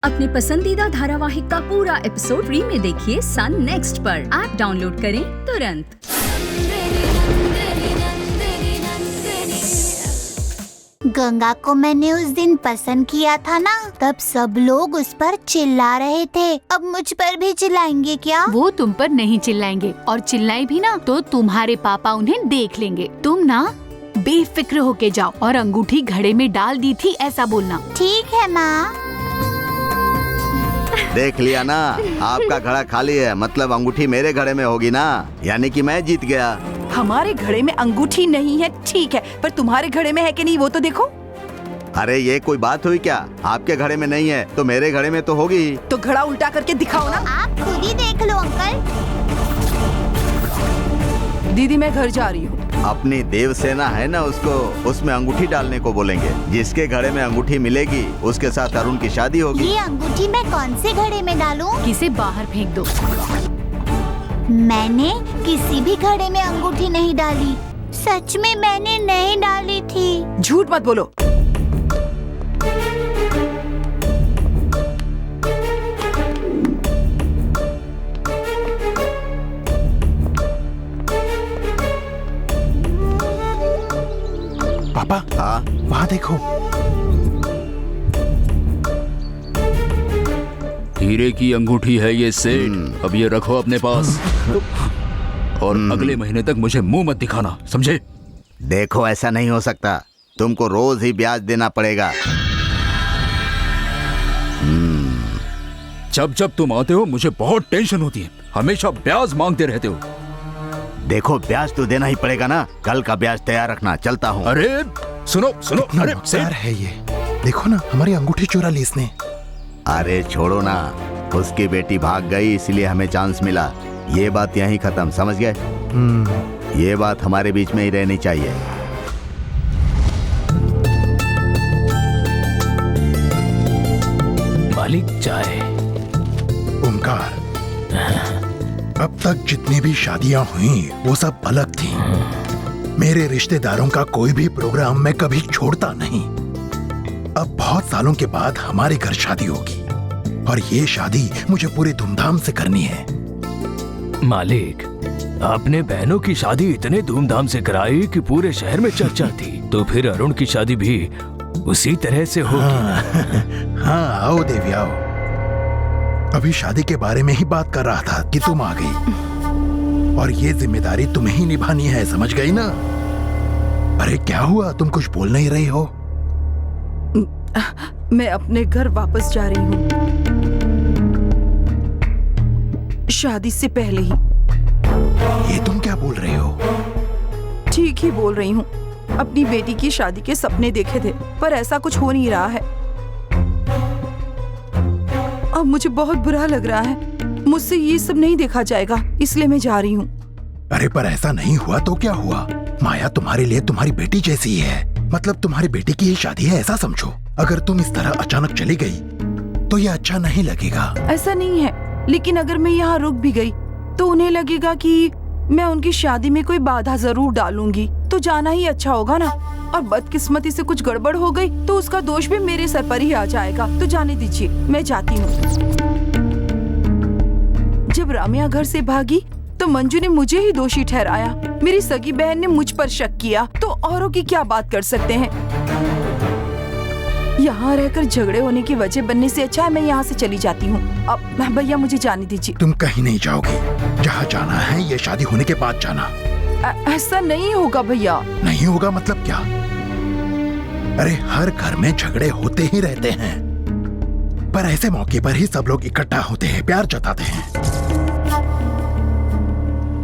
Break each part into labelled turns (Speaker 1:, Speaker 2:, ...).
Speaker 1: अपने पसंदीदा धारावाहिक का पूरा एपिसोड फ्री में देखिए सन नेक्स्ट पर। ऐप डाउनलोड करें तुरंत।
Speaker 2: गंगा को मैंने उस दिन पसंद किया था ना, तब सब लोग उस पर चिल्ला रहे थे। अब मुझ पर भी चिल्लाएंगे क्या?
Speaker 3: वो तुम पर नहीं चिल्लाएंगे, और चिल्लाए भी ना तो तुम्हारे पापा उन्हें देख लेंगे। तुम ना बेफिक्र होके जाओ और अंगूठी घड़े में डाल दी थी ऐसा बोलना।
Speaker 2: ठीक है माँ।
Speaker 4: देख लिया ना, आपका घड़ा खाली है, मतलब अंगूठी मेरे घड़े में होगी ना, यानी कि मैं जीत गया।
Speaker 5: हमारे घड़े में अंगूठी नहीं है ठीक है, पर तुम्हारे घड़े में है कि नहीं वो तो देखो।
Speaker 4: अरे ये कोई बात हुई क्या? आपके घड़े में नहीं है तो मेरे घड़े में तो होगी।
Speaker 5: तो घड़ा उल्टा करके दिखाओ ना।
Speaker 2: आप खुद ही देख लो अंकल।
Speaker 5: दीदी मैं घर जा रही हूँ।
Speaker 4: अपनी देव सेना है ना, उसको उसमें अंगूठी डालने को बोलेंगे। जिसके घड़े में अंगूठी मिलेगी उसके साथ अरुण की शादी होगी।
Speaker 2: ये अंगूठी मैं कौन से घड़े में डालूं?
Speaker 3: किसे बाहर फेंक दो।
Speaker 2: मैंने किसी भी घड़े में अंगूठी नहीं डाली। सच में मैंने नहीं डाली थी।
Speaker 5: झूठ मत बोलो।
Speaker 6: पापा,
Speaker 4: हाँ
Speaker 6: वहाँ देखो।
Speaker 7: हीरे की अंगूठी है ये सेठ, अब ये रखो अपने पास और अगले महीने तक मुझे मुंह मत दिखाना, समझे?
Speaker 4: देखो ऐसा नहीं हो सकता, तुमको रोज ही ब्याज देना पड़ेगा।
Speaker 7: जब जब तुम आते हो मुझे बहुत टेंशन होती है, हमेशा ब्याज मांगते रहते हो।
Speaker 4: देखो ब्याज तो देना ही पड़ेगा ना, कल का ब्याज तैयार रखना, चलता हूँ।
Speaker 7: अरे सुनो सुनो,
Speaker 6: कितना
Speaker 7: अरे
Speaker 6: मक्कार है ये। देखो ना, हमारी अंगूठी चुरा ली इसने।
Speaker 4: अरे छोड़ो ना, उसकी बेटी भाग गई इसलिए हमें चांस मिला। ये बात यहीं खत्म, समझ गए? ये बात हमारे बीच में ही रहनी चाहिए।
Speaker 8: मालिक चाय।
Speaker 6: ओमकार, अब तक जितनी भी शादियां हुई वो सब अलग थी। मेरे रिश्तेदारों का कोई भी प्रोग्राम मैं कभी छोड़ता नहीं। अब बहुत सालों के बाद हमारे घर शादी होगी और ये शादी मुझे पूरी धूमधाम से करनी है।
Speaker 8: मालिक, आपने बहनों की शादी इतने धूमधाम से कराई कि पूरे शहर में चर्चा थी, तो फिर अरुण की शादी भी उसी तरह से होगी।
Speaker 6: हाँ, आओ देवी आओ। अभी शादी के बारे में ही बात कर रहा था कि तुम आ गई, और ये जिम्मेदारी तुम्हें ही निभानी है, समझ गई ना? अरे क्या हुआ, तुम कुछ बोल नहीं रही हो?
Speaker 5: मैं अपने घर वापस जा रही हूँ, शादी से पहले ही।
Speaker 6: ये तुम क्या बोल रही हो?
Speaker 5: ठीक ही बोल रही हूँ। अपनी बेटी की शादी के सपने देखे थे, पर ऐसा कुछ हो नहीं रहा है। अब मुझे बहुत बुरा लग रहा है। मुझसे ये सब नहीं देखा जाएगा, इसलिए मैं जा रही हूँ।
Speaker 6: अरे पर ऐसा नहीं हुआ तो क्या हुआ? माया तुम्हारे लिए तुम्हारी बेटी जैसी है, मतलब तुम्हारी बेटी की ही शादी है ऐसा समझो। अगर तुम इस तरह अचानक चली गई तो ये अच्छा नहीं लगेगा।
Speaker 5: ऐसा नहीं है, लेकिन अगर मैं यहाँ रुक भी गई तो उन्हें लगेगा कि मैं उनकी शादी में कोई बाधा जरूर डालूंगी, तो जाना ही अच्छा होगा ना। और बदकिस्मती से कुछ गड़बड़ हो गई तो उसका दोष भी मेरे सर पर ही आ जाएगा। तो जाने दीजिए, मैं जाती हूँ। जब रामिया घर से भागी तो मंजू ने मुझे ही दोषी ठहराया। मेरी सगी बहन ने मुझ पर शक किया, तो औरों की क्या बात कर सकते हैं। यहाँ रहकर झगड़े होने की वजह बनने से अच्छा है मैं यहाँ से चली जाती हूँ। अब भैया मुझे जाने दीजिए।
Speaker 6: तुम कहीं नहीं जाओगी, जहाँ जाना है ये शादी होने के बाद जाना।
Speaker 5: ऐसा नहीं होगा भैया।
Speaker 6: नहीं होगा मतलब क्या? अरे हर घर में झगड़े होते ही रहते हैं, पर ऐसे मौके पर ही सब लोग इकट्ठा होते हैं, प्यार जताते हैं।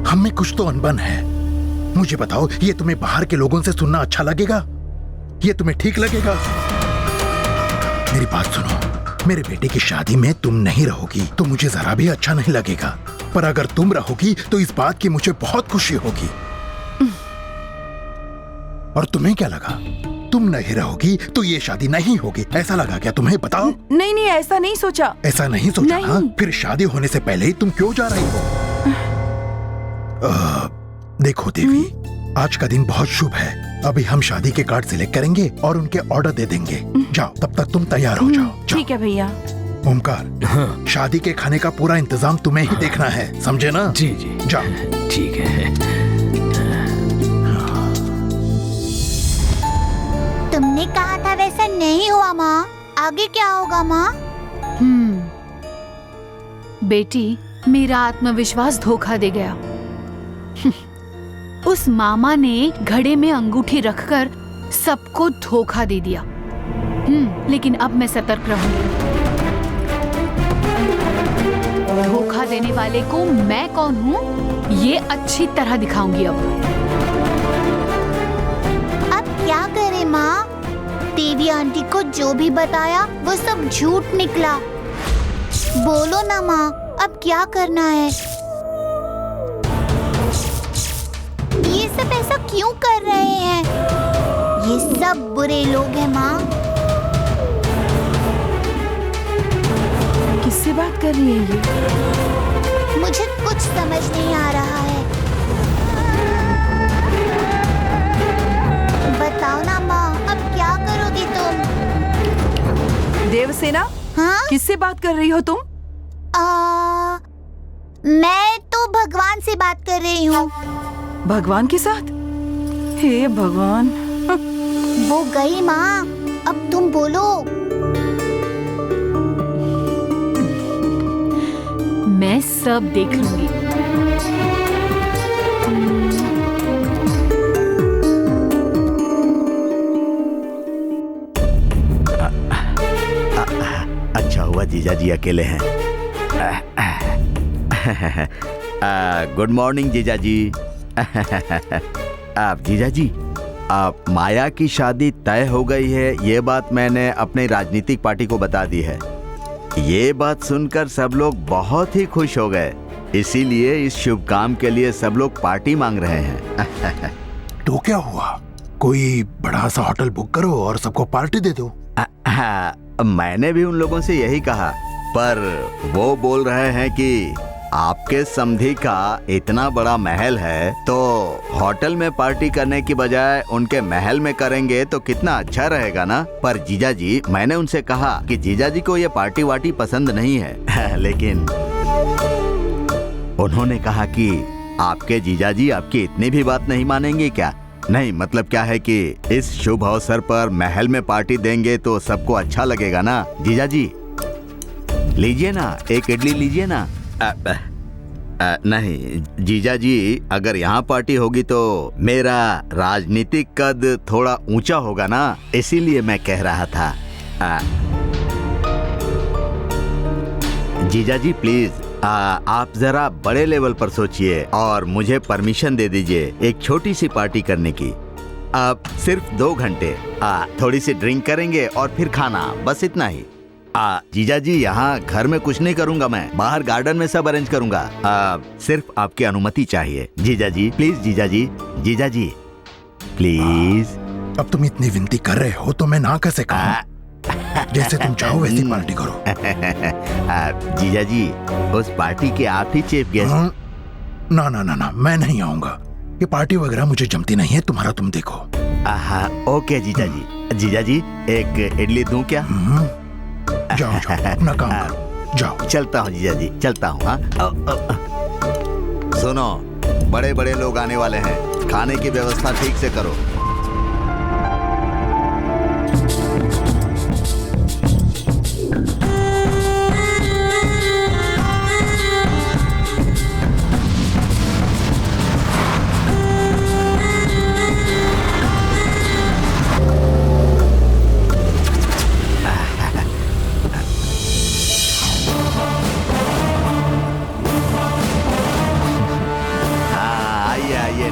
Speaker 6: हम में कुछ तो अनबन है। मुझे बताओ, ये तुम्हें बाहर के लोगों से सुनना अच्छा लगेगा? ये तुम्हें ठीक लगेगा? मेरी बात सुनो, मेरे बेटे की शादी में तुम नहीं रहोगी तो मुझे जरा भी अच्छा नहीं लगेगा, पर अगर तुम रहोगी तो इस बात की मुझे बहुत खुशी होगी। और तुम्हें क्या लगा, तुम नहीं रहोगी तो ये शादी नहीं होगी, ऐसा लगा क्या तुम्हें? बताओ।
Speaker 5: नहीं नहीं, ऐसा नहीं सोचा।
Speaker 6: ऐसा नहीं सोचा
Speaker 5: नहीं।
Speaker 6: ना? फिर शादी होने से पहले ही तुम क्यों जा रही हो? देखो देवी, आज का दिन बहुत शुभ है। अभी हम शादी के कार्ड सिलेक्ट करेंगे और उनके ऑर्डर दे देंगे। जाओ, तब तक तुम तैयार हो जाओ।
Speaker 5: ठीक है भैया।
Speaker 6: ओमकार,
Speaker 8: हाँ
Speaker 6: शादी के खाने का पूरा इंतजाम तुम्हें ही देखना है, समझे ना?
Speaker 8: जी जी
Speaker 6: जाओ।
Speaker 8: ठीक है।
Speaker 2: तुमने कहा था वैसा नहीं हुआ माँ, आगे क्या होगा माँ?
Speaker 3: बेटी, मेरा आत्मविश्वास धोखा दे गया। उस मामा ने घड़े में अंगूठी रखकर सबको धोखा दे दिया। लेकिन अब मैं सतर्क रहूंगी। धोखा देने वाले को मैं कौन हूँ ये अच्छी तरह दिखाऊंगी।
Speaker 2: अब क्या करे माँ? देवी आंटी को जो भी बताया वो सब झूठ निकला। बोलो ना माँ, अब क्या करना है? ये सब ऐसा क्यों कर रहे हैं? ये सब बुरे लोग हैं माँ।
Speaker 5: किससे बात कर रही है ये?
Speaker 2: मुझे कुछ समझ नहीं आ रहा है। बताओ ना माँ, अब क्या करोगी तुम?
Speaker 5: देवसेना,
Speaker 2: हाँ?
Speaker 5: किससे बात कर रही हो तुम?
Speaker 2: मैं तो भगवान से बात कर रही हूँ।
Speaker 5: भगवान के साथ? हे भगवान।
Speaker 2: वो गई माँ, अब तुम बोलो।
Speaker 3: मैं सब देख लूंगी।
Speaker 4: अच्छा हुआ जीजा जी अकेले हैं। गुड मॉर्निंग जीजा जी। आप जीजा जी, आप माया की शादी तय हो गई है, ये बात मैंने अपने राजनीतिक पार्टी को बता दी है। ये बात सुनकर सब लोग बहुत ही खुश हो गए, इसीलिए इस शुभ काम के लिए सब लोग पार्टी मांग रहे हैं।
Speaker 6: तो क्या हुआ? कोई बड़ा सा होटल बुक करो और सबको पार्टी दे दो।
Speaker 4: मैंने भी उन लोगों से यही कहा, पर वो बोल रहे हैं कि आपके समधी का इतना बड़ा महल है, तो होटल में पार्टी करने की बजाय उनके महल में करेंगे तो कितना अच्छा रहेगा ना। पर जीजा जी, मैंने उनसे कहा कि जीजा जी को ये पार्टी वार्टी पसंद नहीं है। लेकिन उन्होंने कहा कि आपके जीजा जी आपकी इतनी भी बात नहीं मानेंगे क्या? नहीं, मतलब क्या है कि इस शुभ अवसर पर महल में पार्टी देंगे तो सबको अच्छा लगेगा ना। जीजा जी लीजिए ना, एक इडली लीजिए ना। नहीं जीजा जी, अगर यहाँ पार्टी होगी तो मेरा राजनीतिक कद थोड़ा ऊंचा होगा ना, इसीलिए मैं कह रहा था। जीजा जी प्लीज, आप जरा बड़े लेवल पर सोचिए और मुझे परमिशन दे दीजिए एक छोटी सी पार्टी करने की। आप सिर्फ 2 घंटे, थोड़ी सी ड्रिंक करेंगे और फिर खाना, बस इतना ही। जीजा जी, यहाँ घर में कुछ नहीं करूँगा मैं, बाहर गार्डन में सब अरेंज करूँगा। सिर्फ आपकी अनुमति चाहिए। जीजा जी प्लीज, जीजा जी, जीजा जी प्लीज।
Speaker 6: अब तुम इतनी विनती कर रहे हो तो मैं ना कैसे कहूँ? जैसे तुम चाहो वैसी पार्टी करो।
Speaker 4: जीजा जी, उस पार्टी के आप ही चीफ गेस्ट।
Speaker 6: ना ना ना ना, मैं नहीं आऊंगा। ये पार्टी वगैरह मुझे जमती नहीं है, तुम्हारा तुम देखो।
Speaker 4: ओके जीजा जी। जीजा जी, एक इडली दूं क्या?
Speaker 6: जाओ जाओ, अपना काम करो, जाओ।
Speaker 4: चलता हूँ जीजा जी, चलता हूँ। सुनो, बड़े बड़े लोग आने वाले हैं, खाने की व्यवस्था ठीक से करो।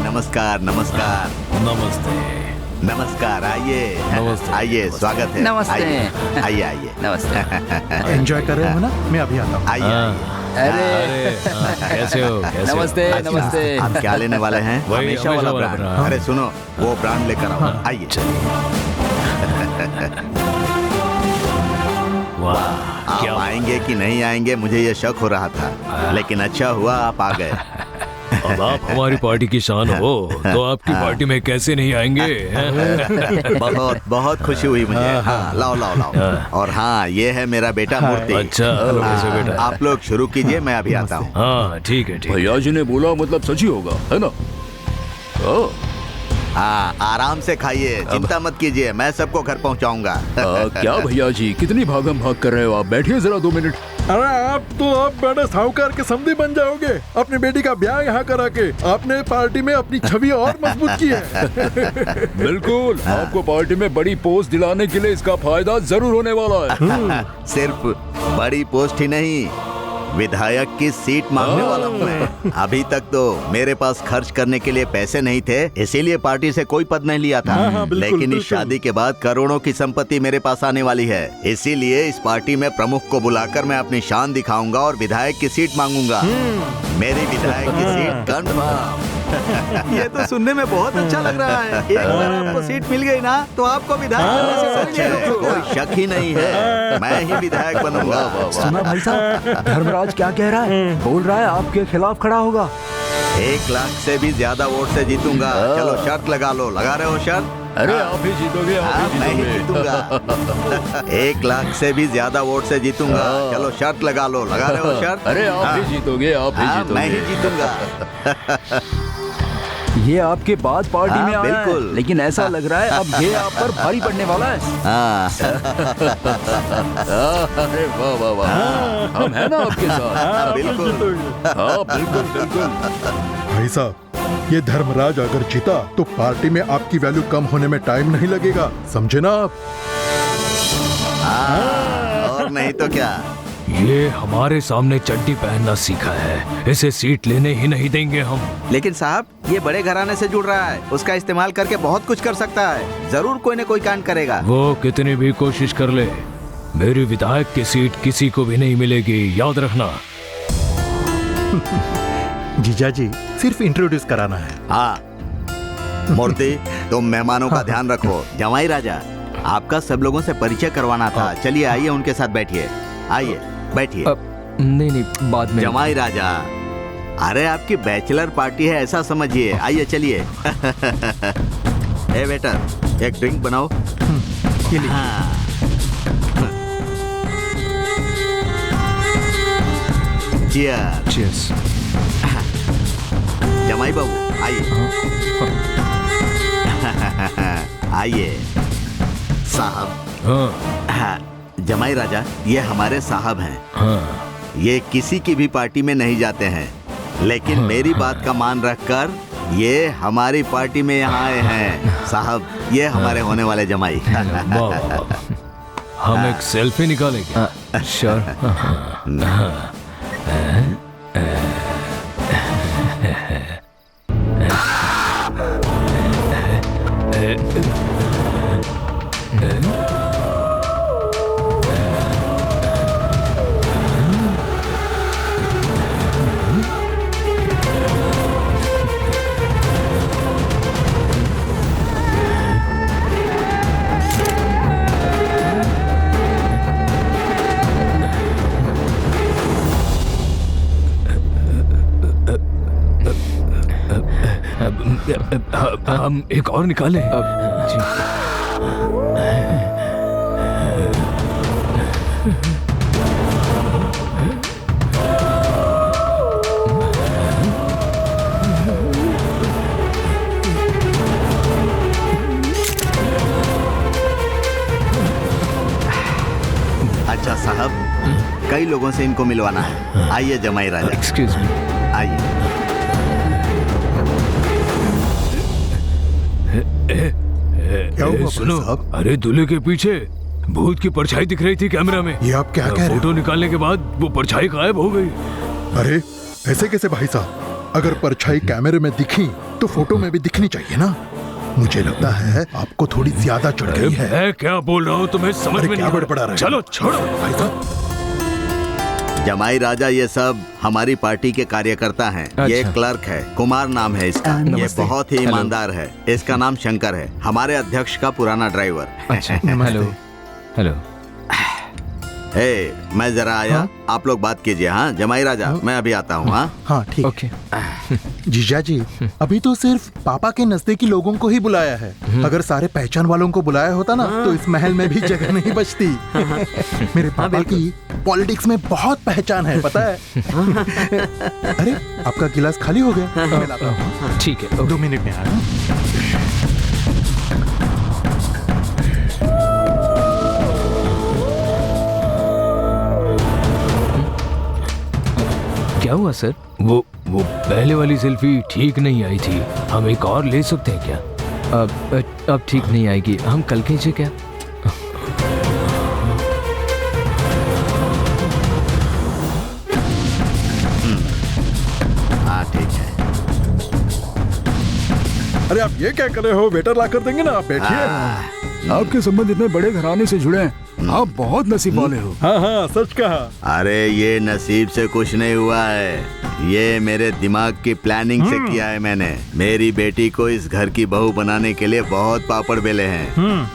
Speaker 4: नमस्कार नमस्कार।
Speaker 8: नमस्ते।
Speaker 4: नमस्कार, आइए।
Speaker 8: नमस्ते।
Speaker 4: आइए, स्वागत है।
Speaker 5: नमस्ते।
Speaker 4: आइए आइए।
Speaker 5: नमस्ते।
Speaker 6: एंजॉय कर रहे हो ना? मैं अभी आता हूँ।
Speaker 4: आइए।
Speaker 8: अरे कैसे हो?
Speaker 7: नमस्ते नमस्ते।
Speaker 4: आप क्या लेने वाले हैं?
Speaker 8: वही
Speaker 4: हमेशा वाला ब्रांड।
Speaker 8: ब्रांड।
Speaker 4: अरे सुनो, वो ब्रांड लेकर आओ। आइए।
Speaker 8: वाह,
Speaker 4: आप आएंगे कि नहीं आएंगे मुझे ये शक हो रहा था, लेकिन अच्छा हुआ आप आ गए।
Speaker 8: अब आप हमारी पार्टी की शान हो, तो आपकी पार्टी में कैसे नहीं आएंगे?
Speaker 4: बहुत बहुत खुशी हुई मुझे। हाँ, लाओ लाओ लाओ। और हाँ, ये है मेरा बेटा मूर्ति।
Speaker 8: अच्छा, कैसे बेटा?
Speaker 4: आप लोग शुरू कीजिए, मैं अभी आता हूँ।
Speaker 8: हाँ ठीक है, ठीक है।
Speaker 7: भैया जी ने बोला मतलब सच ही होगा, है ना?
Speaker 4: हाँ, आराम से खाइए, चिंता मत कीजिए, मैं सबको घर पहुँचाऊंगा।
Speaker 7: क्या भैया जी, कितनी भागम भाग कर रहे हो आप? बैठिए जरा 2 मिनट।
Speaker 9: अरे आप तो अब बड़े साहूकार के समधी बन जाओगे। अपनी बेटी का ब्याह यहाँ करा के आपने पार्टी में अपनी छवि और मजबूत की है।
Speaker 7: बिल्कुल, आपको पार्टी में बड़ी पोस्ट दिलाने के लिए इसका फायदा जरूर होने वाला है।
Speaker 4: सिर्फ बड़ी पोस्ट ही नहीं, विधायक की सीट मांगने वाला हूँ मैं। अभी तक तो मेरे पास खर्च करने के लिए पैसे नहीं थे, इसीलिए पार्टी से कोई पद नहीं लिया था।
Speaker 9: बिल्कुल,
Speaker 4: लेकिन इस
Speaker 9: बिल्कुल।
Speaker 4: शादी के बाद करोड़ों की संपत्ति मेरे पास आने वाली है, इसीलिए इस पार्टी में प्रमुख को बुलाकर मैं अपनी शान दिखाऊंगा और विधायक की सीट मांगूंगा। मेरी विधायक की सीट कंफर्म। ये तो सुनने में बहुत अच्छा लग रहा है। एक बार आपको सीट मिल गई ना, तो आपको विधायक कोई शक ही नहीं है, मैं ही विधायक बनूंगा।
Speaker 10: सुना भाई साहब, धर्मराज क्या कह रहा है? बोल रहा है आपके खिलाफ खड़ा होगा।
Speaker 4: 1 लाख से भी ज्यादा वोट से जीतूंगा। चलो शर्त लगा लो, लगा रहे हो शर्त?
Speaker 7: अरे आप ही जीतोगे, आप ही
Speaker 4: मैं ही
Speaker 7: जीतोगे।
Speaker 4: जीतूंगा। 1 लाख से भी ज्यादा वोट से जीतूंगा। चलो शर्त लगा लो, लगा रहे हो शर्त?
Speaker 7: अरे आप ही जीतोगे, आप ही जीतोगे।
Speaker 4: मैं ही जीतूंगा।
Speaker 10: ये आपके बाद पार्टी में आया
Speaker 4: बिल्कुल।
Speaker 10: है, लेकिन ऐसा लग रहा है अब ये आप पर भारी पड़ने वाला है।
Speaker 4: हाँ।
Speaker 7: अरे वाह वाह वाह, हम है ना आपके साथ।
Speaker 4: बिल्कुल।
Speaker 7: हाँ बिल्कुल बिल्कुल।
Speaker 9: भाई साहब, ये धर्मराज अगर जीता तो पार्टी में आपकी वैल्यू कम होने में टाइम नहीं लगेगा, समझे ना आप?
Speaker 4: हाँ, और नहीं तो क्या।
Speaker 8: ये हमारे सामने चड्डी पहनना सीखा है, इसे सीट लेने ही नहीं देंगे हम।
Speaker 4: लेकिन साहब, ये बड़े घराने से जुड़ रहा है, उसका इस्तेमाल करके बहुत कुछ कर सकता है। जरूर कोई न कोई कांड करेगा।
Speaker 8: वो कितनी भी कोशिश कर ले, मेरी विधायक की सीट किसी को भी नहीं मिलेगी, याद रखना।
Speaker 6: जीजा जी, सिर्फ इंट्रोड्यूस कराना है।
Speaker 4: हाँ मूर्ति, तुम मेहमानों का ध्यान रखो। जमाई राजा, आपका सब लोगों से परिचय करवाना था। चलिए आइए, उनके साथ बैठिए। आइए बैठिए।
Speaker 10: नहीं नहीं, बाद में।
Speaker 4: जमाई राजा, अरे आपकी बैचलर पार्टी है ऐसा समझिए। आइए चलिए। ए वेटर, एक ड्रिंक बनाओ। हाँ। Cheers।
Speaker 10: Cheers।
Speaker 4: जमाई बाबू आइए। आइए साहब। हाँ, जमाई राजा, ये हमारे साहब हैं।
Speaker 8: हाँ।
Speaker 4: ये किसी की भी पार्टी में नहीं जाते हैं, लेकिन मेरी बात का मान रखकर ये हमारी पार्टी में यहाँ आए हैं। साहब, ये हमारे होने वाले जमाई।
Speaker 8: वाह, हम एक सेल्फी निकालेंगे।
Speaker 10: श्योर।
Speaker 8: हम एक और निकालें।
Speaker 4: अच्छा साहब, कई लोगों से इनको मिलवाना है। आइए जमाई राजा।
Speaker 10: Excuse me.
Speaker 4: आइए।
Speaker 6: क्या हुआ
Speaker 8: सुनो,
Speaker 6: साहब?
Speaker 8: अरे दूल्हे के पीछे भूत की परछाई दिख रही थी कैमरा में।
Speaker 6: ये आप क्या कह रहे
Speaker 8: फोटो
Speaker 6: हो?
Speaker 8: निकालने के बाद वो परछाई गायब हो गई।
Speaker 6: अरे ऐसे कैसे भाई साहब? अगर परछाई कैमरे में दिखी तो फोटो में भी दिखनी चाहिए ना। मुझे लगता है आपको थोड़ी ज्यादा चढ़
Speaker 8: अरे
Speaker 6: गई है।
Speaker 8: मैं क्या बोल रहा हूँ तुम्हें समझ
Speaker 6: अरे
Speaker 8: में
Speaker 6: क्या
Speaker 8: नहीं आ
Speaker 6: बड़बड़ा
Speaker 8: रहा।
Speaker 6: रहे हो?
Speaker 8: चलो छोड़ो।
Speaker 6: भाई साहब,
Speaker 4: जमाई राजा, ये सब हमारी पार्टी के कार्यकर्ता हैं। ये
Speaker 10: अच्छा।
Speaker 4: क्लर्क है, कुमार नाम है इसका। ये
Speaker 10: नमस्ते।
Speaker 4: बहुत ही ईमानदार है। इसका नाम शंकर है, हमारे अध्यक्ष का पुराना ड्राइवर।
Speaker 10: अच्छा, हेलो हेलो।
Speaker 4: मैं जरा आया। आप लोग बात कीजिए। हाँ जमाई राजा, मैं अभी आता हूँ। हाँ
Speaker 6: हाँ ठीक।
Speaker 10: ओके।
Speaker 6: जीजा जी, अभी तो सिर्फ पापा के नजदीकी लोगों को ही बुलाया है। अगर सारे पहचान वालों को बुलाया होता ना तो इस महल में भी जगह नहीं बचती। मेरे पापा की पॉलिटिक्स में बहुत पहचान है, पता है। अरे आपका गिलास खाली हो गया, मैं लाता हूँ।
Speaker 8: ठीक है,
Speaker 6: 2 मिनट में आ रहा हूँ।
Speaker 8: क्या हुआ सर? वो पहले वाली सेल्फी ठीक नहीं आई थी। हम एक और ले सकते हैं क्या? अब ठीक नहीं आएगी, हम कल खींचे क्या?
Speaker 4: हाँ ठीक है।
Speaker 9: अरे आप ये क्या कर रहे हो? वेटर ला कर देंगे ना, आप बैठिए।
Speaker 7: आपके संबंध इतने बड़े घराने से जुड़े हैं, आप बहुत नसीब वाले हो।
Speaker 9: हाँ हाँ, सच कहा।
Speaker 4: अरे ये नसीब से कुछ नहीं हुआ है, ये मेरे दिमाग की प्लानिंग से किया है मैंने। मेरी बेटी को इस घर की बहू बनाने के लिए बहुत पापड़ बेले हैं,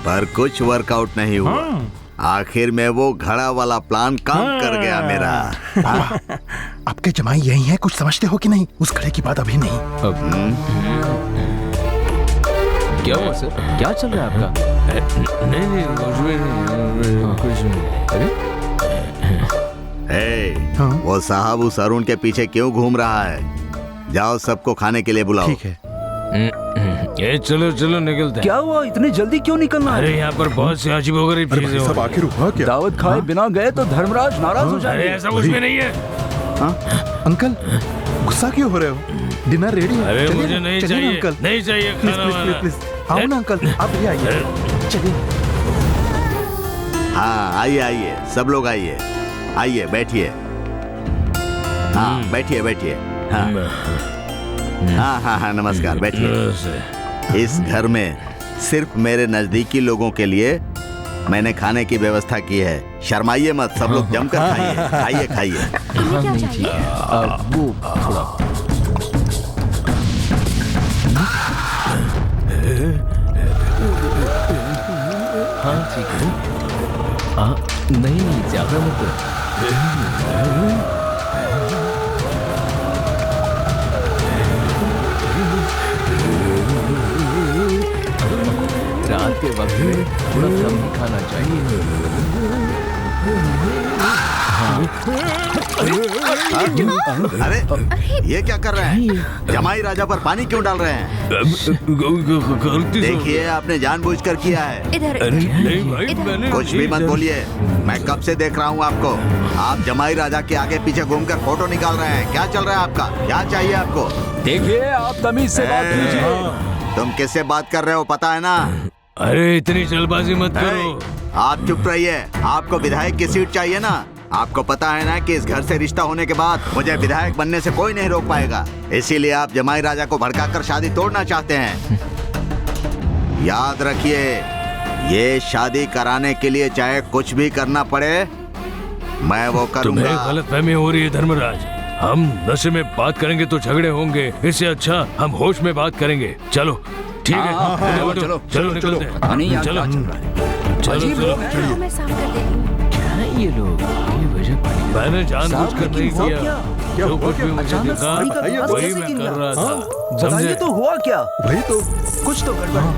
Speaker 4: पर कुछ वर्कआउट नहीं हुआ। आखिर में वो घड़ा वाला प्लान काम कर गया मेरा।
Speaker 6: आपके जमाई यही है, कुछ समझते हो कि नहीं? उस घड़े की बात अभी नहीं।
Speaker 8: क्या हुआ सर? क्या चल रहा है आपका? नहीं कुछ नहीं।
Speaker 4: हाँ? वो साहब उस अरुण के पीछे क्यों घूम रहा है? जाओ सबको खाने के लिए बुलाओ।
Speaker 6: ठीक है।
Speaker 8: ये चलो चलो निकलते हैं।
Speaker 10: क्या हुआ, इतने जल्दी क्यों निकलना?
Speaker 8: अरे यहाँ पर बहुत सी अजीबोगरीब चीजें हो
Speaker 6: सब आखिर हुआ क्या?
Speaker 10: दावत खाए बिना गए तो धर्मराज नाराज हो
Speaker 8: अरे
Speaker 10: जाएंगे।
Speaker 8: ऐसा कुछ भी नहीं है।
Speaker 6: अंकल गुस्सा क्यों हो रहे हो? डिनर रेडी है।
Speaker 8: अरे
Speaker 6: चलिए
Speaker 8: मुझे
Speaker 6: ना,
Speaker 8: नहीं
Speaker 6: चलिए ना,
Speaker 8: चाहिए,
Speaker 6: अंकल।
Speaker 8: नहीं चाहिए
Speaker 6: प्लीज
Speaker 8: खाना
Speaker 6: प्लीज
Speaker 8: वाना।
Speaker 6: प्लीज प्लीज आओ ना अंकल, आप भी आइए। चलिए।
Speaker 4: हाँ आइए आइए, सब लोग आइए, आइए बैठिए। हाँ बैठिए बैठिए। हाँ हाँ हाँ नमस्कार, बैठिए। इस घर में सिर्फ मेरे नजदीकी लोगों के लिए मैंने खाने की व्यवस्था की है। शर्माइए मत, सब लोग जमकर खाइए। खाइए खाइए।
Speaker 10: वो थोड़ा
Speaker 8: हाँ ठीक है। नहीं ज्यादा मत। रात के वक्त में थोड़ा कम ही खाना चाहिए।
Speaker 4: अरे ये क्या कर रहे हैं? जमाई राजा पर पानी क्यों डाल रहे हैं? देखिए आपने जानबूझकर किया है।
Speaker 8: नहीं भाई, मैंने
Speaker 4: कुछ भी मत बोलिए, मैं कब से देख रहा हूँ आपको। आप जमाई राजा के आगे पीछे घूमकर फोटो निकाल रहे हैं। क्या चल रहा है आपका? क्या चाहिए आपको?
Speaker 10: देखिए, आप तमीज से बात कीजिए।
Speaker 4: तुम किससे बात कर रहे हो पता है ना?
Speaker 8: अरे इतनी जल्दबाजी मत करो।
Speaker 4: आप चुप रहिए। आपको विधायक की सीट चाहिए ना? आपको पता है ना कि इस घर से रिश्ता होने के बाद मुझे विधायक बनने से कोई नहीं रोक पाएगा। इसीलिए आप जमाई राजा को भड़काकर शादी तोड़ना चाहते हैं। याद रखिए, ये शादी कराने के लिए चाहे कुछ भी करना पड़े, मैं वो करूंगा।
Speaker 8: तुम्हें गलतफहमी हो रही है धर्मराज। हम नशे में बात करेंगे तो झगड़े होंगे, इससे अच्छा हम होश में बात करेंगे। चलो ठीक है,
Speaker 7: चलो
Speaker 8: चलो चलो निकलते हैं। चलो चलो
Speaker 3: मैं साफ कर देती हूँ।
Speaker 8: ये लोग ये वजह मैंने जानबूझकर नहीं किया। जो कुछ भी मुझे दिखा वही मैं कर रहा था, समझे?
Speaker 10: तो हुआ क्या?
Speaker 6: वही तो
Speaker 10: कुछ तो गड़बड़ है।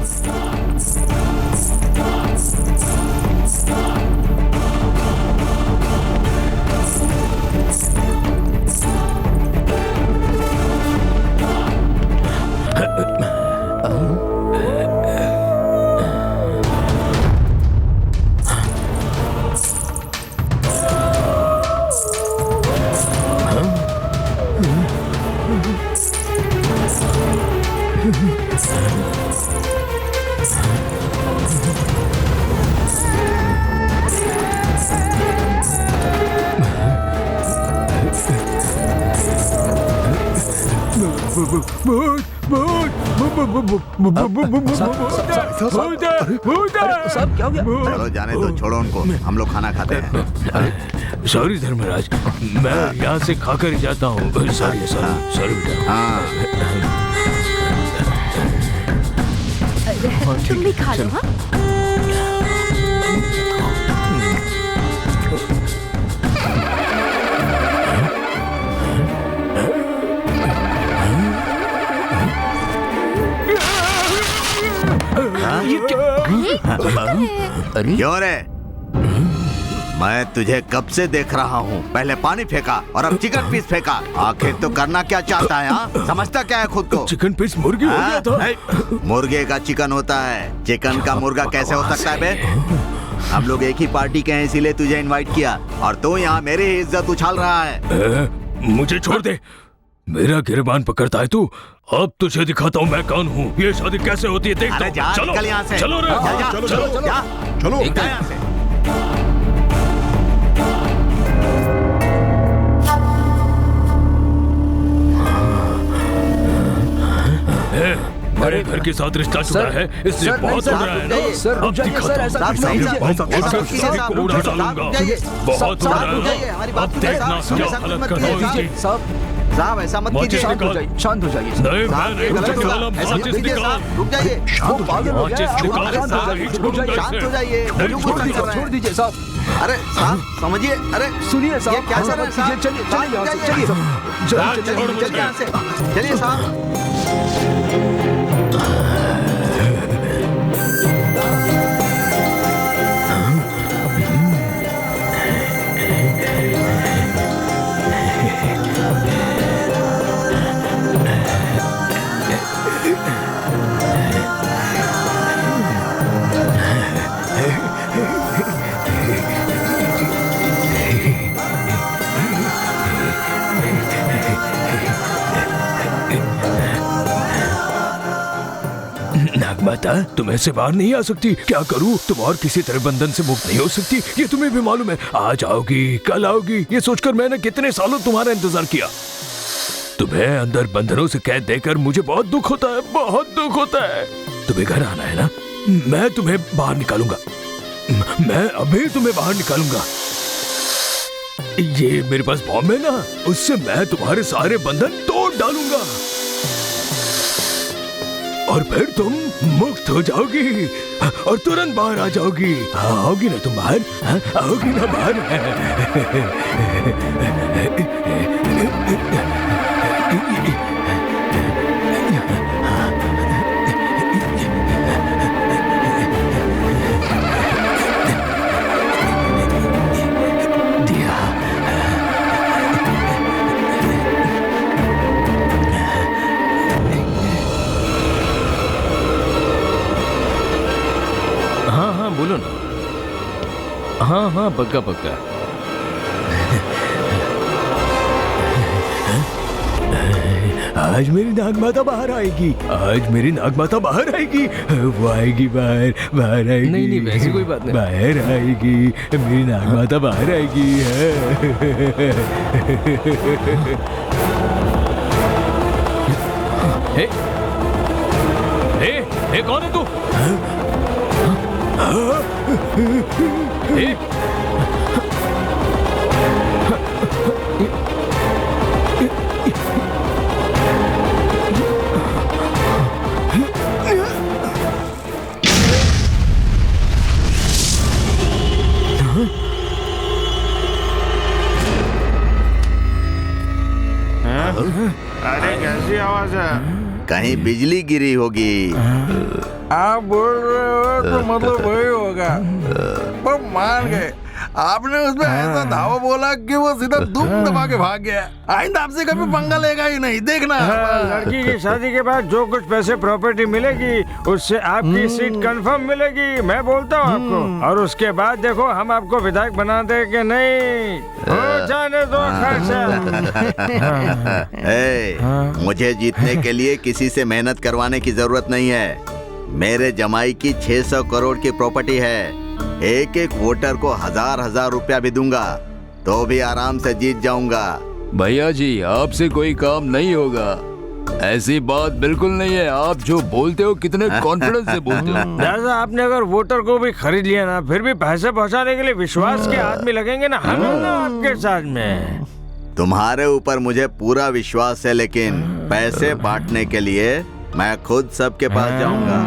Speaker 10: साहब क्या हो गया?
Speaker 4: चलो जाने दो, छोड़ो उनको, हम लोग खाना खाते हैं।
Speaker 8: सॉरी धर्मराज, मैं यहाँ से खाकर ही जाता हूँ। सॉरी सॉरी सॉरी बेटा।
Speaker 4: हाँ
Speaker 3: तुम भी खा लो। हाँ
Speaker 7: अरे
Speaker 4: क्यों रे? मैं तुझे कब से देख रहा हूँ। पहले पानी फेंका और अब चिकन पीस फेंका। आखिर तो करना क्या चाहता है? हाँ, समझता क्या है खुद को?
Speaker 8: चिकन पीस मुर्गी हो गया था।
Speaker 4: मुर्गे का चिकन होता है, चिकन का मुर्गा कैसे हो सकता है बे? हम लोग एक ही पार्टी के हैं, इसीलिए तुझे इनवाइट किया और तू यहाँ मेरी ही इज्जत उछाल रहा है।
Speaker 8: मुझे छोड़ दे, मेरा गिरबान पकड़ता है तू। अब तुझे दिखाता हूँ मैं कौन हूँ। ये शादी कैसे होती है देखता हूँ।
Speaker 4: जा,
Speaker 8: चलो
Speaker 4: निकल यहाँ से।
Speaker 8: चलो रे,
Speaker 4: चलो चलो जा,
Speaker 9: चलो
Speaker 4: निकल यहाँ से।
Speaker 8: मेरे घर के साथ रिश्ता जुड़ा है, इसलिए बहुत हो रहा है ना।
Speaker 10: सर रुक जाइए सर, ऐसा कुछ नहीं कीजिए।
Speaker 8: को उड़ा डालूंगा। बहुत हो रहा है, अब देखना क्या हालत करोगे।
Speaker 10: साहब ऐसा मत कीजिए, शांत हो जाइए, शांत हो जाइए।
Speaker 8: नहीं मैं नहीं रुकने वाला। माचिस निकाल,
Speaker 4: रुक जाइए,
Speaker 8: माचिस निकाल,
Speaker 4: शांत हो जाइए,
Speaker 10: छोड़ दीजिए साहब।
Speaker 4: अरे साहब समझिए, अरे
Speaker 10: सुनिए साहब,
Speaker 4: ये क्या कर रहे हैं साहब?
Speaker 10: चलिए
Speaker 4: चलिए यहाँ से, चलिए साहब।
Speaker 8: नागमाता, तुम ऐसे बाहर नहीं आ सकती। क्या करूं? तुम और किसी तरह बंधन से मुक्त नहीं हो सकती, ये तुम्हें भी मालूम है। आज आओगी, कल आओगी, ये सोचकर मैंने कितने सालों तुम्हारा इंतजार किया। तुम्हें अंदर बंधनों से कैद देकर मुझे बहुत दुख होता है, बहुत दुख होता है। तुम्हें घर आना है ना, मैं तुम्हें बाहर निकालूंगा। मैं अभी तुम्हें बाहर निकालूंगा। ये मेरे पास बॉम्ब है ना, उससे मैं तुम्हारे सारे बंधन तोड़ डालूंगा और फिर तुम मुक्त हो जाओगी और तुरंत बाहर आ जाओगी। आओगी ना तुम बाहर? आओगी ना बाहर?
Speaker 11: बोलो ना। हाँ हाँ पक्का पक्का।
Speaker 8: आज मेरी नागमाता बाहर आएगी, आज मेरी नागमाता बाहर आएगी। वो आएगी बाहर, बाहर आएगी।
Speaker 11: नहीं नहीं वैसी कोई बात नहीं।
Speaker 8: बाहर आएगी, मेरी नागमाता बाहर आएगी।
Speaker 11: हे, हे, कौन है तू? हे,
Speaker 12: अरे कैसी आवाज है?
Speaker 4: कहीं बिजली गिरी होगी।
Speaker 12: आप बोल रहे हो तो मतलब वही होगा। वो मान गए। आपने उसमें ऐसा धावा बोला कि वो सीधा दुम दबा के भाग गया। आइंदा आपसे कभी पंगा लेगा ही नहीं, देखना।
Speaker 13: लड़की की शादी के बाद जो कुछ पैसे प्रॉपर्टी मिलेगी उससे आपकी सीट कंफर्म मिलेगी, मैं बोलता हूँ आपको। और उसके बाद देखो हम आपको विधायक बना दे कि नहीं, हो जाने दो खर्चा।
Speaker 4: मुझे जीतने के लिए किसी से मेहनत करवाने की जरूरत नहीं है। मेरे जमाई की 600 करोड़ की प्रॉपर्टी है। एक एक वोटर को 1000 रुपया भी दूंगा तो भी आराम से जीत जाऊंगा।
Speaker 7: भैया जी आपसे कोई काम नहीं होगा, ऐसी बात बिल्कुल नहीं है। आप जो बोलते हो कितने कॉन्फिडेंस से बोलते हो।
Speaker 13: दादा आपने अगर वोटर को भी खरीद लिया ना, फिर भी पैसे पहुंचाने के लिए विश्वास के आदमी लगेंगे ना, हम ना आपके साथ में।
Speaker 4: तुम्हारे ऊपर मुझे पूरा विश्वास है, लेकिन पैसे बांटने के लिए मैं खुद सबके पास जाऊंगा।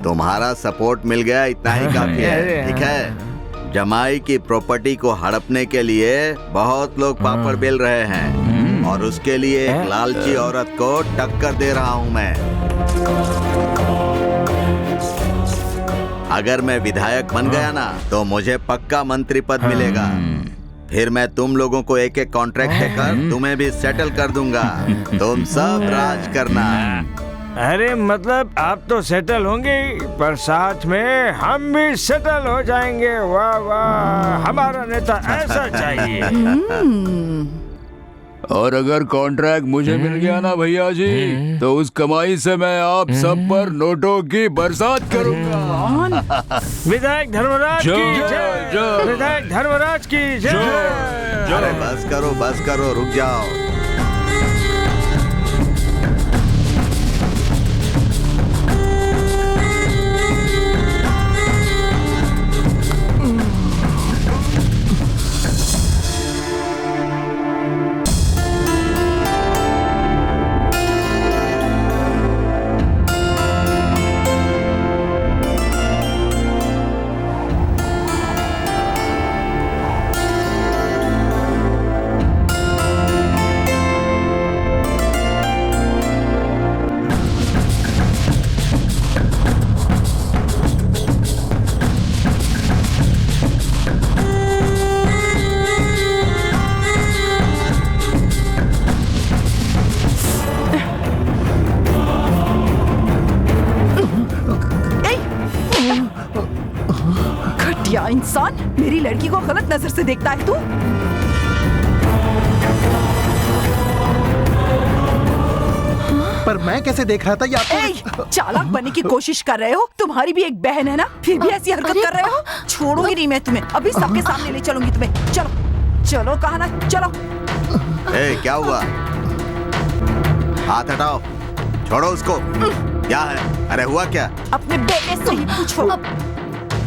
Speaker 4: तुम्हारा सपोर्ट मिल गया, इतना ही काफी है, ठीक है? जमाई की प्रॉपर्टी को हड़पने के लिए बहुत लोग पापड़ बेल रहे हैं और उसके लिए एक लालची औरत को टक्कर दे रहा हूं मैं। अगर मैं विधायक बन गया ना तो मुझे पक्का मंत्री पद मिलेगा। फिर मैं तुम लोगों को एक एक कॉन्ट्रैक्ट देकर तुम्हें भी सेटल कर दूंगा। तुम सब राज करना।
Speaker 13: अरे मतलब आप तो सेटल होंगे पर साथ में हम भी सेटल हो जाएंगे। वाह वाह, हमारा नेता ऐसा चाहिए।
Speaker 7: और अगर कॉन्ट्रैक्ट मुझे मिल गया ना भैया जी, तो उस कमाई से मैं आप सब पर नोटों की बरसात करूंगा।
Speaker 13: विधायक धर्मराज की जय। विधायक धर्मराज की जय।
Speaker 4: अरे बस करो, रुक जाओ।
Speaker 5: इंसान, मेरी लड़की को गलत नजर से देखता है तू।
Speaker 6: पर मैं कैसे देख रहा था? ये
Speaker 5: चालाक बनने की कोशिश कर रहे हो? तुम्हारी भी एक बहन है ना, फिर भी ऐसी हरकत कर रहे हो? छोड़ूंगी नहीं मैं तुम्हें, अभी सबके सामने ले चलूंगी तुम्हें। चलो चलो, कहा ना, चलो।
Speaker 4: क्या हुआ? हाथ हटाओ, छोड़ो उसको। क्या है? अरे हुआ क्या?
Speaker 5: अपने बेटे से ही पूछो।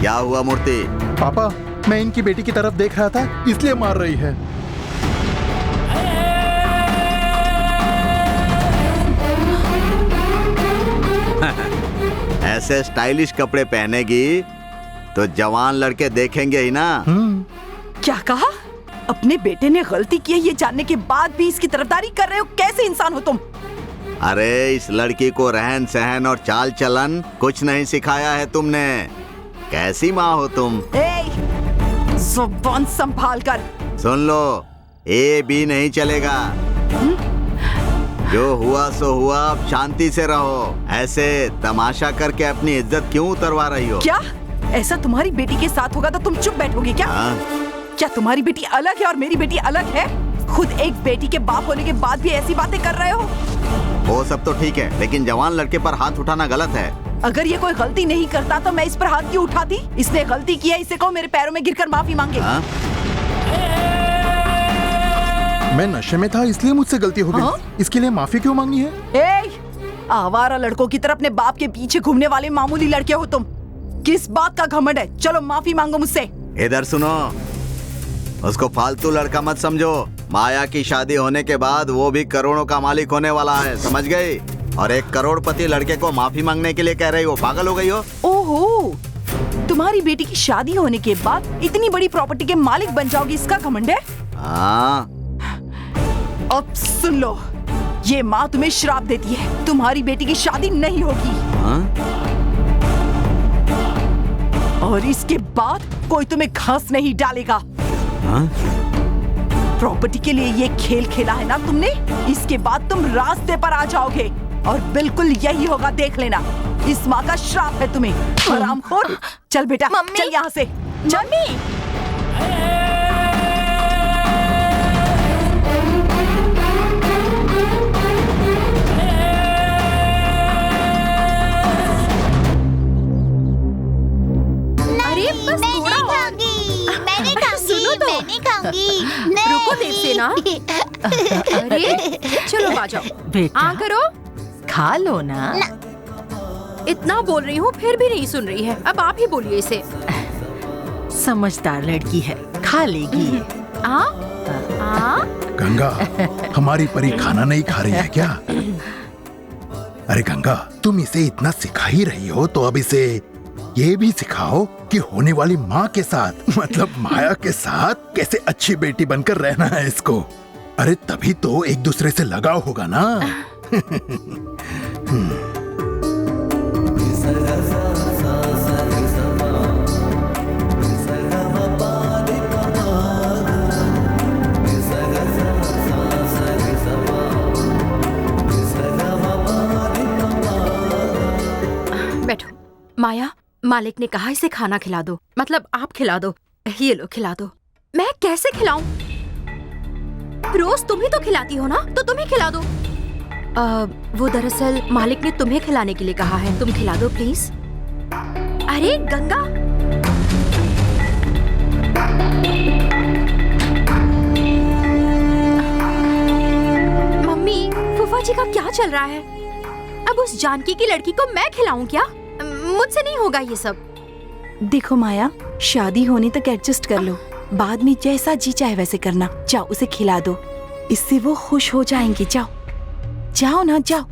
Speaker 4: क्या हुआ मूर्ति?
Speaker 6: पापा, मैं इनकी बेटी की तरफ देख रहा था, इसलिए मार रही है।
Speaker 4: ऐसे स्टाइलिश कपड़े पहनेगी तो जवान लड़के देखेंगे ही ना।
Speaker 5: क्या कहा? अपने बेटे ने गलती की है ये जानने के बाद भी इसकी तरफदारी कर रहे हो? कैसे इंसान हो तुम?
Speaker 4: अरे इस लड़की को रहन सहन और चाल चलन कुछ नहीं सिखाया है तुमने। कैसी माँ हो तुम?
Speaker 5: जुबान संभाल कर।
Speaker 4: सुन लो, ए बी नहीं चलेगा। जो हुआ सो हुआ, अब शांति से रहो। ऐसे तमाशा करके अपनी इज्जत क्यों उतरवा रही हो?
Speaker 5: क्या ऐसा तुम्हारी बेटी के साथ होगा तो तुम चुप बैठोगे क्या? क्या तुम्हारी बेटी अलग है और मेरी बेटी अलग है? खुद एक बेटी के बाप होने के बाद भी ऐसी बातें कर रहे हो?
Speaker 4: वो सब तो ठीक है, लेकिन जवान लड़के पर हाथ उठाना गलत है।
Speaker 5: अगर ये कोई गलती नहीं करता तो मैं इस पर हाथ क्यों उठाती? इसने गलती की है, इसे कहो मेरे पैरों में गिरकर माफी मांगे।
Speaker 6: मैं नशे में था इसलिए मुझसे गलती हो गई। इसके लिए माफी क्यों मांगनी है?
Speaker 5: आवारा लड़कों की तरह अपने बाप के पीछे घूमने वाले मामूली लड़के हो तुम। किस बात का घमंड है? चलो माफी मांगो मुझसे।
Speaker 4: इधर सुनो, उसको फालतू लड़का मत समझो। माया की शादी होने के बाद वो भी करोड़ों का मालिक होने वाला है, समझ गई? और एक करोड़पति लड़के को माफी मांगने के लिए कह रही हो? पागल हो गई हो?
Speaker 5: ओहो, तुम्हारी बेटी की शादी होने के बाद इतनी बड़ी प्रॉपर्टी के मालिक बन जाओगी, इसका घमंड है? अब सुन लो, ये माँ तुम्हें श्राप देती है, तुम्हारी बेटी की शादी नहीं होगी। और इसके बाद कोई तुम्हें घास नहीं डालेगा। प्रॉपर्टी के लिए ये खेल खेला है ना तुमने, इसके बाद तुम रास्ते पर आ जाओगे और बिल्कुल यही होगा, देख लेना। इस माँ का श्राप है तुम्हें, हरामखोर। चल बेटा, चल यहाँ से।
Speaker 2: मम्मी,
Speaker 14: रुको देर से ना। अरे चलो आ जाओ,
Speaker 15: बेटा
Speaker 14: करो,
Speaker 15: खा लो ना।
Speaker 14: इतना बोल रही हूँ फिर भी नहीं सुन रही है। अब आप ही बोलिए इसे।
Speaker 15: समझदार लड़की है, खा लेगी।
Speaker 6: गंगा, हमारी परी खाना नहीं खा रही है क्या? अरे गंगा, तुम इसे इतना सिखा ही रही हो तो अब इसे ये भी सिखाओ कि होने वाली माँ के साथ, मतलब माया के साथ कैसे अच्छी बेटी बनकर रहना है इसको। अरे तभी तो एक दूसरे से लगाव होगा ना।
Speaker 14: मालिक ने कहा इसे खाना खिला दो, मतलब आप खिला दो। ये लो खिला दो। मैं कैसे खिलाऊं? रोज तुम ही तो खिलाती हो ना, तो तुम ही खिला दो। वो दरअसल मालिक ने तुम्हें खिलाने के लिए कहा है, तुम खिला दो प्लीज। अरे गंगा, मम्मी फूफा जी का क्या चल रहा है? अब उस जानकी की लड़की को मैं खिलाऊं क्या? मुझसे नहीं होगा ये सब।
Speaker 5: देखो माया, शादी होने तक एडजस्ट कर लो, बाद में जैसा जी चाहे वैसे करना। जाओ उसे खिला दो, इससे वो खुश हो जाएंगे। जाओ जाओ ना, जाओ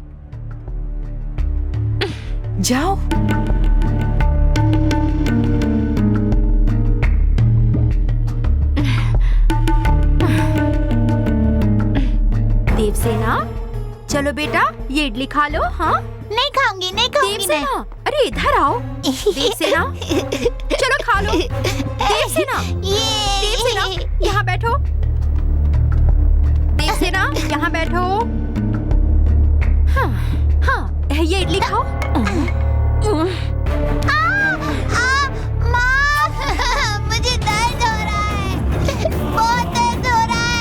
Speaker 5: जाओ।
Speaker 14: देवसेना, चलो बेटा ये इडली खा लो। हाँ
Speaker 2: नहीं खाऊंगी, नहीं खाऊंगी।
Speaker 14: देवसेना, अरे इधर आओ। देवसेना, चलो खा लो। देवसेना, देवसेना यहाँ बैठो। देवसेना यहाँ बैठो। हाँ हाँ, ये इडली खाओ।
Speaker 2: माँ, मुझे दर्द हो रहा है, बहुत दर्द हो रहा है।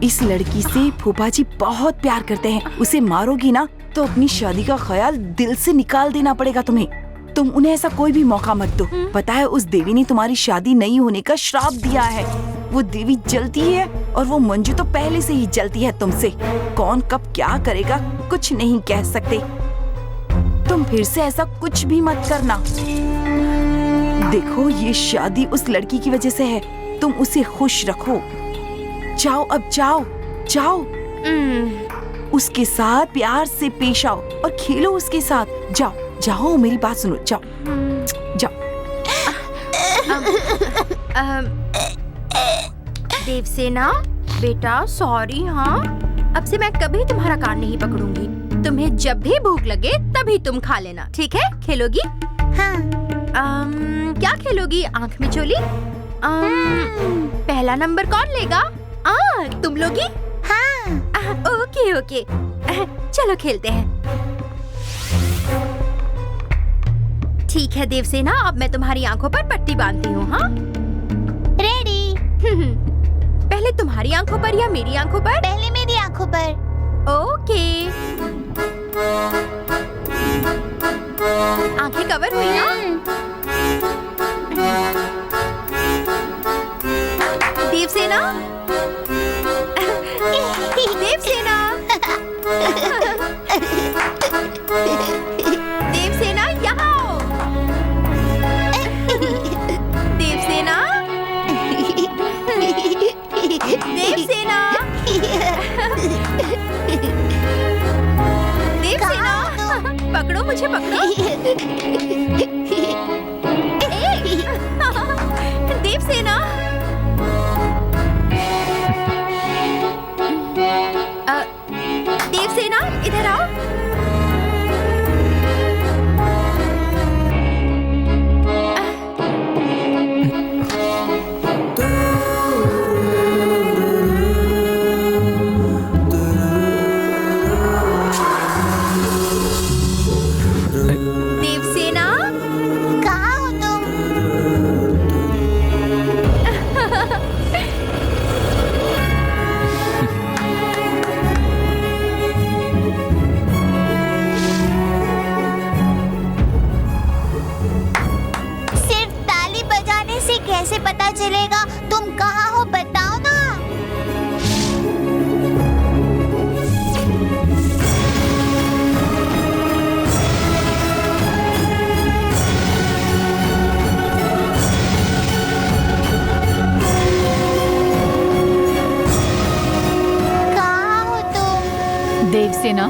Speaker 5: इस लड़की से फूफा जी बहुत प्यार करते हैं। उसे मारोगी ना तो अपनी शादी का ख्याल दिल से निकाल देना पड़ेगा तुम्हें। तुम उन्हें ऐसा कोई भी मौका मत दो। पता है उस देवी ने तुम्हारी शादी नहीं होने का श्राप दिया है। वो देवी जलती है और वो मंजू तो पहले से ही जलती है तुमसे। कौन कब क्या करेगा कुछ नहीं कह सकते। तुम फिर से ऐसा कुछ भी मत करना। देखो ये शादी उस लड़की की वजह से है, तुम उसे खुश रखो। जाओ अब, जाओ जाओ। उसके साथ प्यार से पेश आओ और खेलो उसके साथ। जाओ जाओ, मेरी बात सुनो, जाओ जाओ।
Speaker 14: देवसेना बेटा सॉरी। हाँ, अब से मैं कभी तुम्हारा कान नहीं पकड़ूंगी। तुम्हें जब भी भूख लगे तभी तुम खा लेना, ठीक है? खेलोगी?
Speaker 2: हाँ।
Speaker 14: क्या खेलोगी? आंख मिचोली? पहला नंबर कौन लेगा? तुम लोगी?
Speaker 2: हाँ।
Speaker 14: ओके ओके, चलो खेलते हैं। ठीक है देवसेना, अब मैं तुम्हारी आंखों पर पट्टी बांधती हूँ। हाँ
Speaker 2: रेडी।
Speaker 14: पहले तुम्हारी आंखों पर या मेरी आंखों पर?
Speaker 2: पहले मेरी आंखों पर।
Speaker 14: ओके। आंखें कवर हुई ना? देवसेना, देवसेना, देवसेना यहाँ आओ। देवसेना, देवसेना, देवसेना, पकड़ो मुझे, पकड़ो। देवसेना, देवसेना इधर आओ। देवसेना,
Speaker 2: कहाँ हो तुम? सिर्फ ताली बजाने से कैसे पता चलेगा तुम कहाँ हो? बताओ ना। कहाँ हो तुम?
Speaker 3: देवसेना,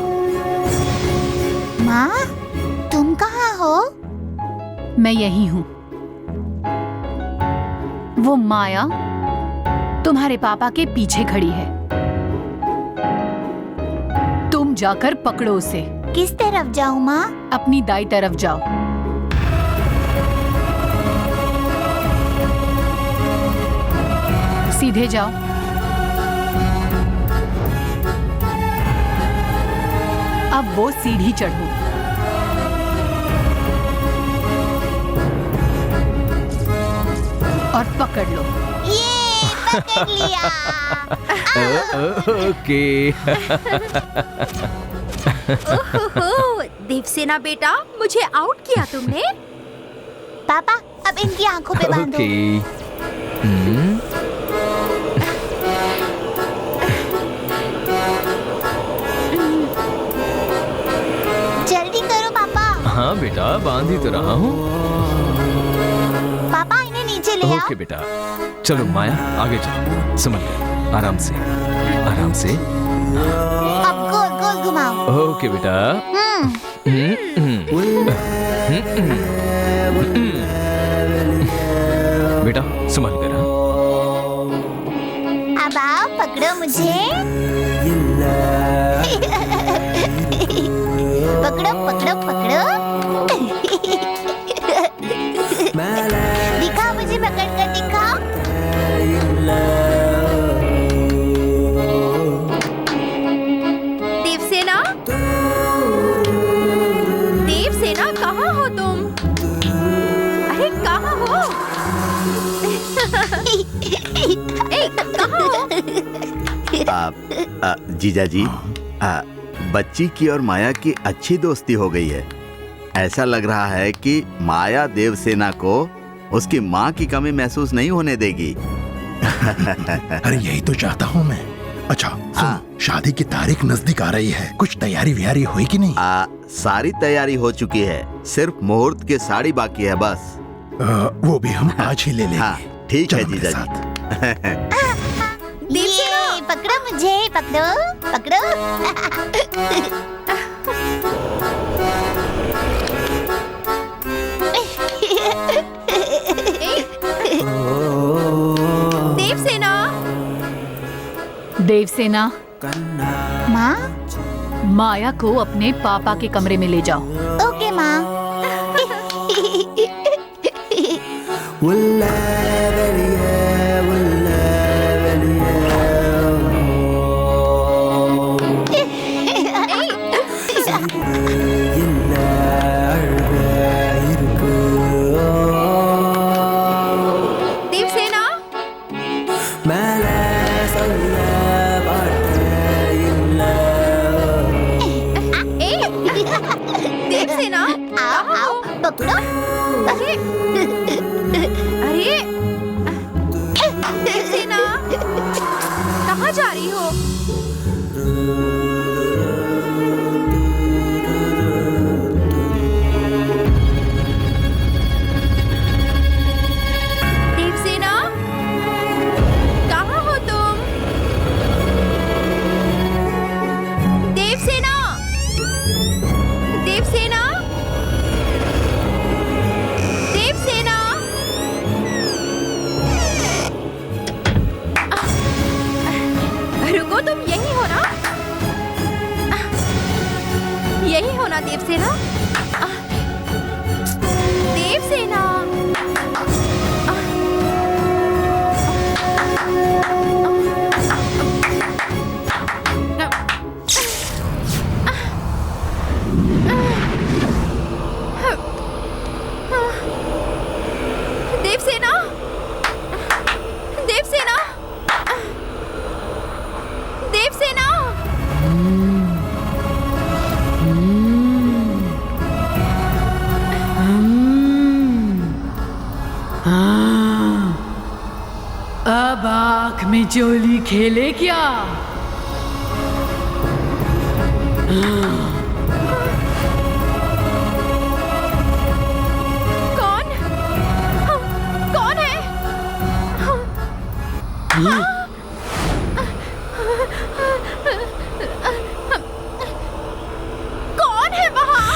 Speaker 2: माँ, तुम कहाँ हो?
Speaker 3: मैं यही हूँ। वो माया तुम्हारे पापा के पीछे खड़ी है। तुम जाकर पकड़ो उसे।
Speaker 2: किस तरफ जाऊँ माँ?
Speaker 3: अपनी दाई तरफ जाओ। सीधे जाओ। अब वो सीढ़ी चढ़ो। और पकड़ लो।
Speaker 2: ये पकड़ लिया।
Speaker 11: ओके।
Speaker 14: ओहो, देवसेना बेटा, मुझे आउट किया तुमने।
Speaker 2: पापा, अब इनकी आंखों पे बांधो। जल्दी करो पापा।
Speaker 11: हाँ बेटा, बांध ही तो रहा हूँ।
Speaker 2: पापा, इन्हें नीचे ले आओ।
Speaker 11: ओके बेटा, चलो माया आगे चलो। संभल कर, आराम से, आराम से।
Speaker 2: अब गोल गोल घुमाओ।
Speaker 11: ओके बेटा। बेटा संभल कर।
Speaker 2: अब आओ, पकड़ो मुझे। पकड़ो पकड़ो पकड़ो। दिखाओ मुझे, पकड़ कर दिखाओ।
Speaker 14: देवसेना, देवसेना कहाँ हो तुम? अरे कहाँ हो? ए, कहाँ हो?
Speaker 4: जीजा जी, बच्ची की और माया की अच्छी दोस्ती हो गई है। ऐसा लग रहा है कि माया देवसेना को उसकी माँ की कमी महसूस नहीं होने देगी।
Speaker 6: अरे यही तो चाहता हूँ मैं। अच्छा सुनो, शादी की तारीख नजदीक आ रही है, कुछ तैयारी व्यारी हुई कि नहीं?
Speaker 4: सारी तैयारी हो चुकी है, सिर्फ मुहूर्त की साड़ी बाकी है बस।
Speaker 6: वो भी हम आज ही ले लेंगे।
Speaker 4: ठीक है जीजा जी।
Speaker 2: ये पकड़ो मुझे, पकड़ो पकड़ो।
Speaker 14: देवसेना,
Speaker 3: देवसेना,
Speaker 2: माँ,
Speaker 3: माया को अपने पापा के कमरे में ले जाओ।
Speaker 2: ओके माँ।
Speaker 14: देवसेना, देवसेना,
Speaker 2: आओ आओ, पकड़ो।
Speaker 14: अरे, अरे, देवसेना, कहाँ जा रही हो? देवसेना, कहाँ हो तुम? देवसेना, देवसेना, देवसेना, रुको, तुम यही हो ना? यही हो ना देवसेना? देवसेना, देवसेना, देवसेना, देवसेना।
Speaker 3: अब आँख में चोली खेले क्या?
Speaker 14: कौन? कौन है? कौन है वहाँ?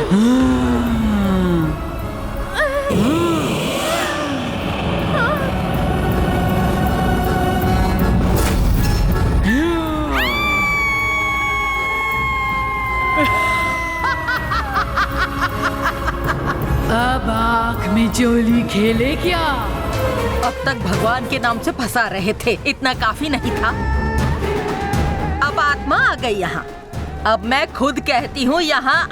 Speaker 15: अब आँख में जोली खेले क्या? अब तक भगवान के नाम से फंसा रहे थे, इतना काफी नहीं था। अब आत्मा आ गई यहाँ। अब मैं खुद कहती हूँ यहाँ